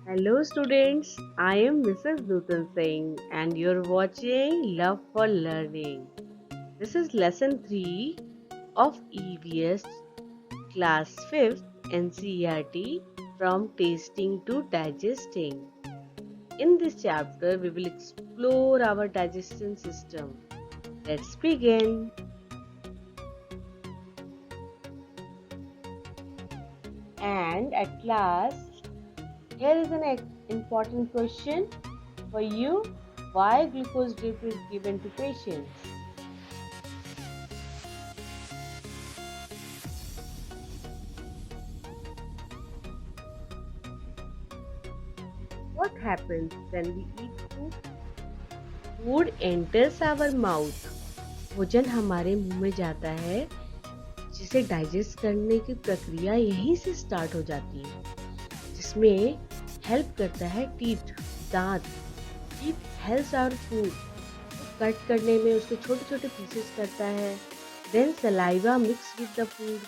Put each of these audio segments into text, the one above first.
Hello students, I am Mrs. Nutan Singh and you're watching Love for Learning. This is lesson 3 of EVS class 5th NCERT from tasting to digesting. In this chapter, we will explore our digestion system. Let's begin. And at last, here is an important question for you. Why glucose drip is given to patients? What happens when we eat food? Food enters our mouth. भोजन हमारे मुंह में जाता है जिसे digest करने की प्रक्रिया यहीं से स्टार्ट हो जाती है जिसमें हेल्प करता है टीथ दांत teeth helps our food cut करने में उसके छोटे छोटे पीसेस करता है then saliva mix with the food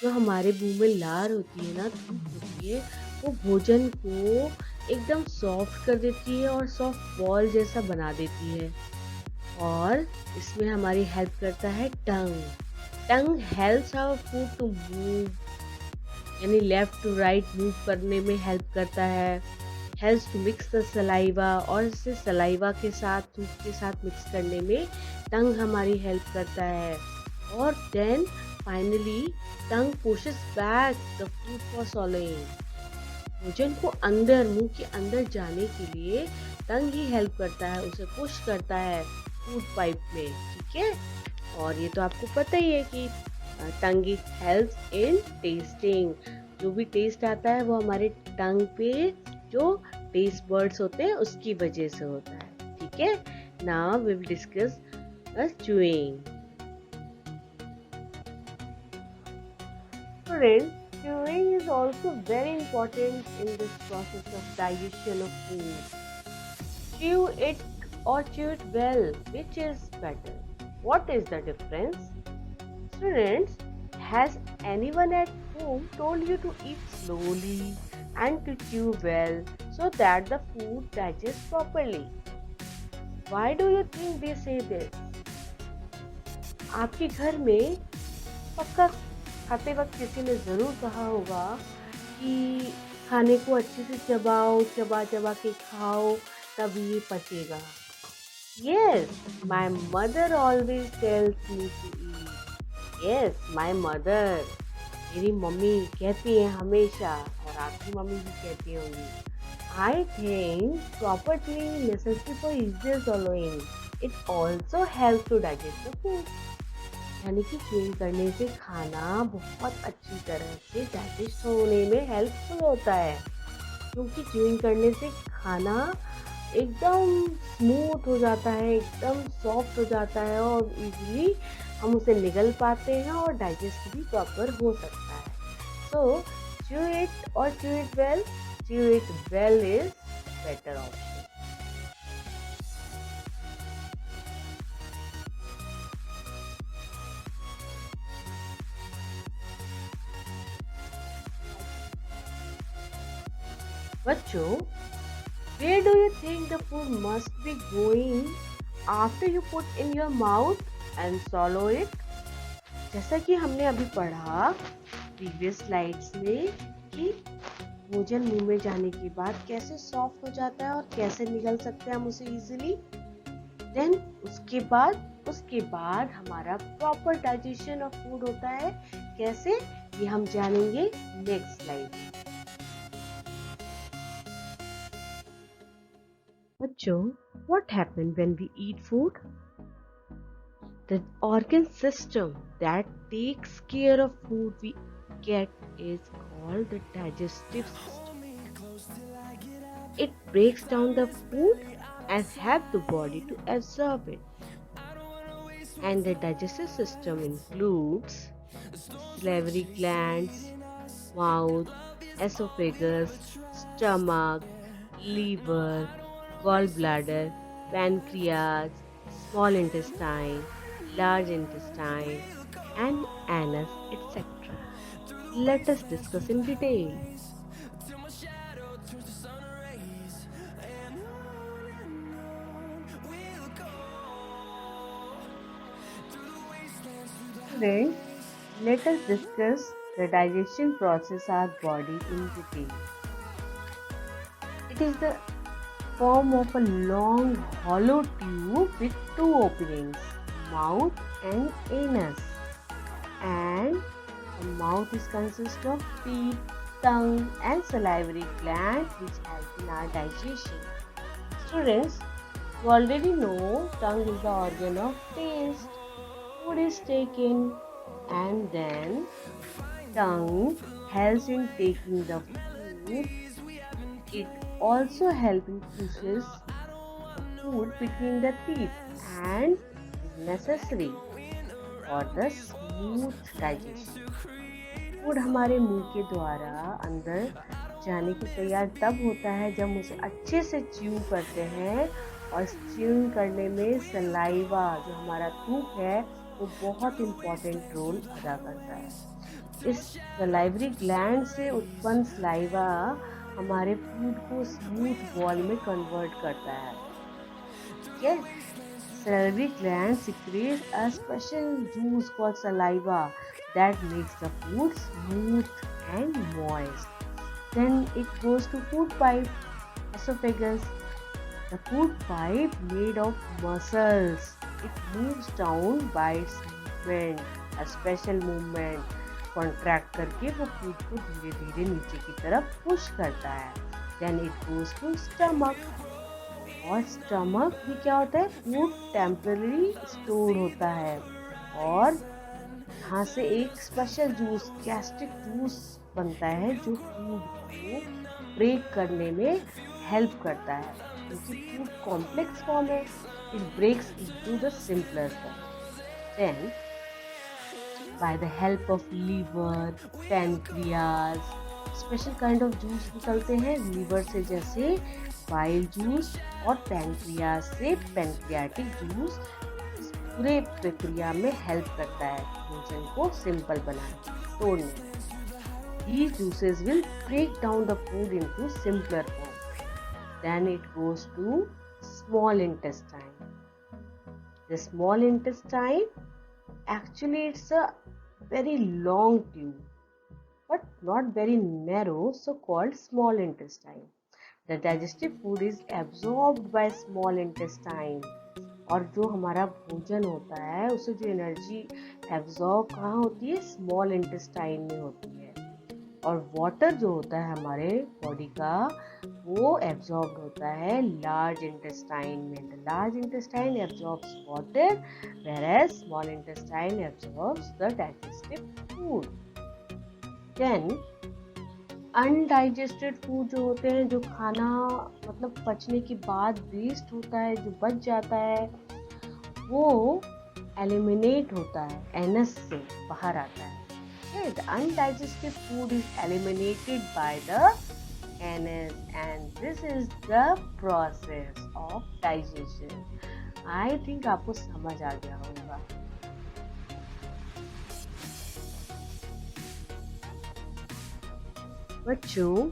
जो हमारे मुंह में लार होती है ना थूक होती है वो भोजन को एकदम सॉफ्ट कर देती है और सॉफ्ट बॉल जैसा बना देती है और इसमें हमारी हेल्प करता है tongue tongue helps our food to move यानी लेफ्ट टू राइट मूव करने में हेल्प करता है helps to mix the saliva और इसे सलाइवा के साथ थूक के साथ मिक्स करने में टंग हमारी हेल्प करता है और then finally tongue pushes back the food for swallowing भोजन को अंदर मुंह के अंदर जाने के लिए टंग ही हेल्प करता है उसे पुश करता है फूड पाइप में ठीक है और ये तो आपको पता ही है कि टंग हेल्प्स इन टेस्टिंग जो भी टेस्ट आता है वो हमारे टंग पे जो टेस्ट बर्ड्स होते हैं उसकी वजह से होता है ठीक है now we will discuss chewing students chewing is also very important in this process of digestion of food. Chew it or chew it well, which is better? What is the difference? Students, has anyone at home told you to eat slowly and to chew well so that the food digests properly? Why do you think they say this? आपके घर में पक्का खाते वक्त किसी ने ज़रूर कहा होगा कि खाने को अच्छे से चबाओ चबा चबा के खाओ तभी ये पचेगा Yes, my mother always tells me to eat. Yes, my mother. मेरी मम्मी कहती है हमेशा और आपकी मम्मी भी कहती होंगी I think proper chewing is necessary for easier swallowing. It also helps to digest the food. यानी कि च्यूइंग करने से खाना बहुत अच्छी तरह से डाइजेस्ट होने में हेल्पफुल होता है क्योंकि च्यूइंग करने से खाना एकदम स्मूथ हो जाता है एकदम सॉफ्ट हो जाता है और इजीली हम उसे निगल पाते हैं और डाइजेस्ट भी प्रॉपर हो सकता है सो च्यू इट और chew it well is better option बच्चों where do you think the food must be going after you put in your mouth and swallow it? जैसा कि हमने अभी पढ़ा प्रीवियस स्लाइड्स में कि भोजन मुंह में जाने के बाद कैसे सॉफ्ट हो जाता है और कैसे निगल सकते हैं हम उसे इजीली देन उसके बाद हमारा प्रॉपर डाइजेशन ऑफ फूड होता है कैसे ये हम जानेंगे नेक्स्ट स्लाइड बच्चों what happens when we eat food? The organ system that takes care of food we get is called the digestive system. It breaks down the food and helps the body to absorb it. And the digestive system includes salivary glands, mouth, esophagus, stomach, liver, gallbladder, pancreas, small intestine, large intestine, and anus, etc. Let us discuss in detail. Students, let us discuss the digestion process of our body in detail. It is the form of a long hollow tube with two openings, mouth and anus. And the mouth is consist of teeth, tongue and salivary glands which help in our digestion. Students, you already know tongue is the organ of taste. Food is taken and then tongue helps in taking the food. It also helps in pushes the food between the teeth and is necessary for the smooth digestion. Food हमारे मुंह के द्वारा अंदर जाने की तैयार तब होता है जब हम उसे अच्छे से च्यू करते हैं और च्यूइंग करने में सलाइवा जो हमारा थूक है वो बहुत इम्पोर्टेंट रोल अदा करता है। इस सलाइवरी ग्लैंड से उत्पन्न सलाइवा हमारे फूड को स्मूथ बॉल में कन्वर्ट करता है। ठीक है, salivary gland secretes a special juice called saliva that makes the food smooth and moist. Then it goes to food pipe, esophagus. The food pipe made of muscles. It moves down by its movement, a special movement. Contract करके वो food को धीरे धीरे नीचे की तरफ push करता है. Then it goes to stomach. और स्टमक भी क्या होता है, फूड टेम्पररी स्टोर होता है और यहाँ से एक स्पेशल जूस गैस्ट्रिक जूस बनता है जो फूड को ब्रेक करने में हेल्प करता है क्योंकि फूड कॉम्प्लेक्स फॉर्म है, it breaks into the simpler form. Then by the help of liver, pancreas special kind of juice निकलते हैं लीवर से, जैसे बाइल जूस और पैनक्रियाज से पैनक्रियाटिक जूस। इस पूरे प्रक्रिया में हेल्प करता है भोजन को सिंपल बनाने, तोड़ने। These juices will break down the food into simpler form. Then it goes to small intestine. The small intestine, actually it's a very long tube, but not very narrow, so called small intestine. The digestive food is absorbed by small intestine. और जो हमारा भोजन होता है उसे जो energy absorb कहाँ होती है, स्मॉल इंटेस्टाइन में होती है। और वाटर जो होता है हमारे बॉडी का वो एब्जॉर्ब होता है लार्ज इंटेस्टाइन में। The large intestine absorbs water whereas small intestine absorbs the digestive food. Then undigested food जो होते हैं, जो खाना मतलब पचने के बाद वेस्ट होता है, जो बच जाता है, वो एलिमिनेट होता है, एनस से बाहर आता है। The undigested food is eliminated by the anus and this is the process of digestion. I think आपको समझ आ गया होगा। बच्चों,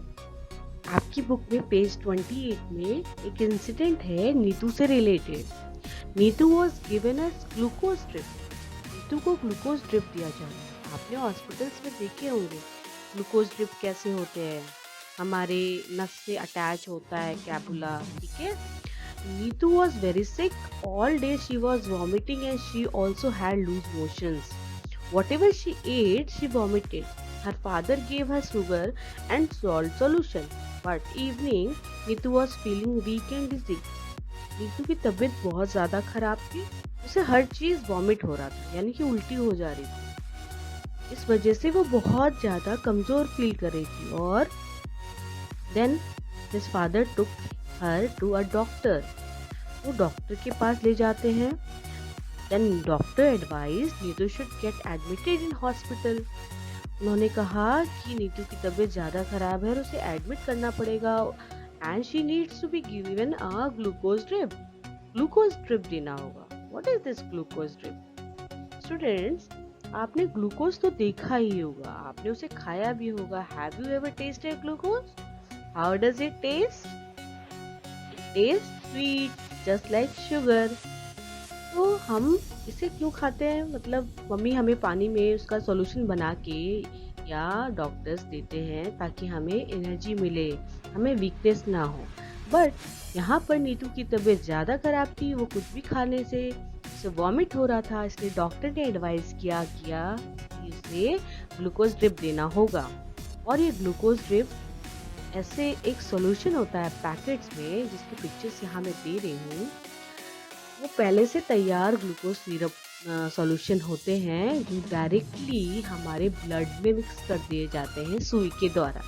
आपकी बुक में पेज 28 में एक इंसिडेंट है नीतू से related. Neetu was given us glucose drip. Neetu को ग्लूकोज ड्रिप दिया जाता है। आपने हॉस्पिटल्स में देखे होंगे ग्लूकोज ड्रिप कैसे होते हैं, हमारे नस से अटैच होता है कैपुला। ठीक है, Neetu was very sick, all day she was vomiting and she also had loose motions. Whatever she ate, she vomited. Her father gave her sugar and salt solution. But evening, Neetu was feeling weak and dizzy. Neetu की तबीयत बहुत ज़्यादा खराब थी, उसे हर चीज़ vomit हो रहा था, यानी कि उल्टी हो जा रही थी। इस वजह से वो बहुत ज़्यादा कमज़ोर फील कर रही थी। और then his father took her to a doctor. वो डॉक्टर के पास ले जाते हैं। Then doctor advised Neetu should get admitted in hospital. उन्होंने कहा कि नीतू की तबीयत ज़्यादा खराब है और उसे एडमिट करना पड़ेगा and she needs to be given a glucose drip. Glucose drip देना होगा। What is this glucose drip? Students, आपने ग्लूकोज तो देखा ही होगा, आपने उसे खाया भी होगा। Have you ever tasted glucose? How does it taste? It tastes sweet, just like sugar. तो हम इसे क्यों खाते हैं? मतलब मम्मी हमें पानी में उसका सॉल्यूशन बना के या डॉक्टर्स देते हैं ताकि हमें एनर्जी मिले, हमें वीकनेस ना हो। बट यहाँ पर नीतू की तबीयत ज़्यादा खराब थी, वो कुछ भी खाने से उसे वॉमिट हो रहा था, इसलिए डॉक्टर ने एडवाइस किया कि उसे ग्लूकोज ड्रिप देना होगा। और ये ग्लूकोज ड्रिप ऐसे एक सॉल्यूशन होता है पैकेट्स में, जिसकी पिक्चर्स यहाँ मैं दे रही हूँ। वो पहले से तैयार ग्लूकोज सिरप सॉल्यूशन होते हैं जो डायरेक्टली हमारे ब्लड में मिक्स कर दिए जाते हैं सुई के द्वारा,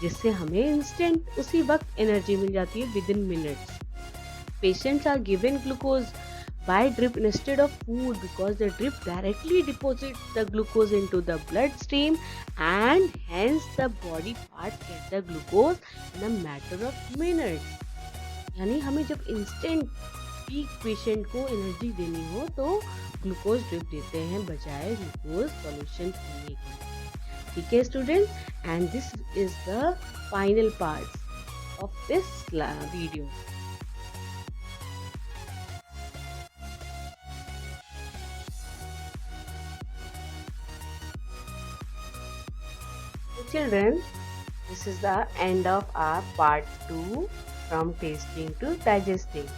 जिससे हमें इंस्टेंट उसी वक्त एनर्जी मिल जाती है with in minutes. Patients are given glucose by drip instead of food because the drip directly deposits the glucose into the bloodstream, and hence the body part get the glucose in a matter of minutes. यानी हमें जब instant peak patient को energy देनी हो तो glucose drip देते हैं बजाय ग्लूकोज सॉल्यूशन पीने के। ठीक है student, and this is the final part of this video. Children, this is the end of our part 2 from tasting to digesting,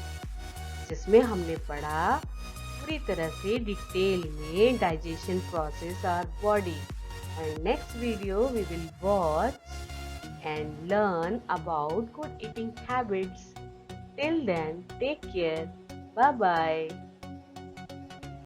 जिसमें हमने पढ़ा पूरी तरह से डिटेल में डाइजेशन प्रोसेस और body. And next video we will watch and learn about good eating habits. Till then, take care. Bye bye.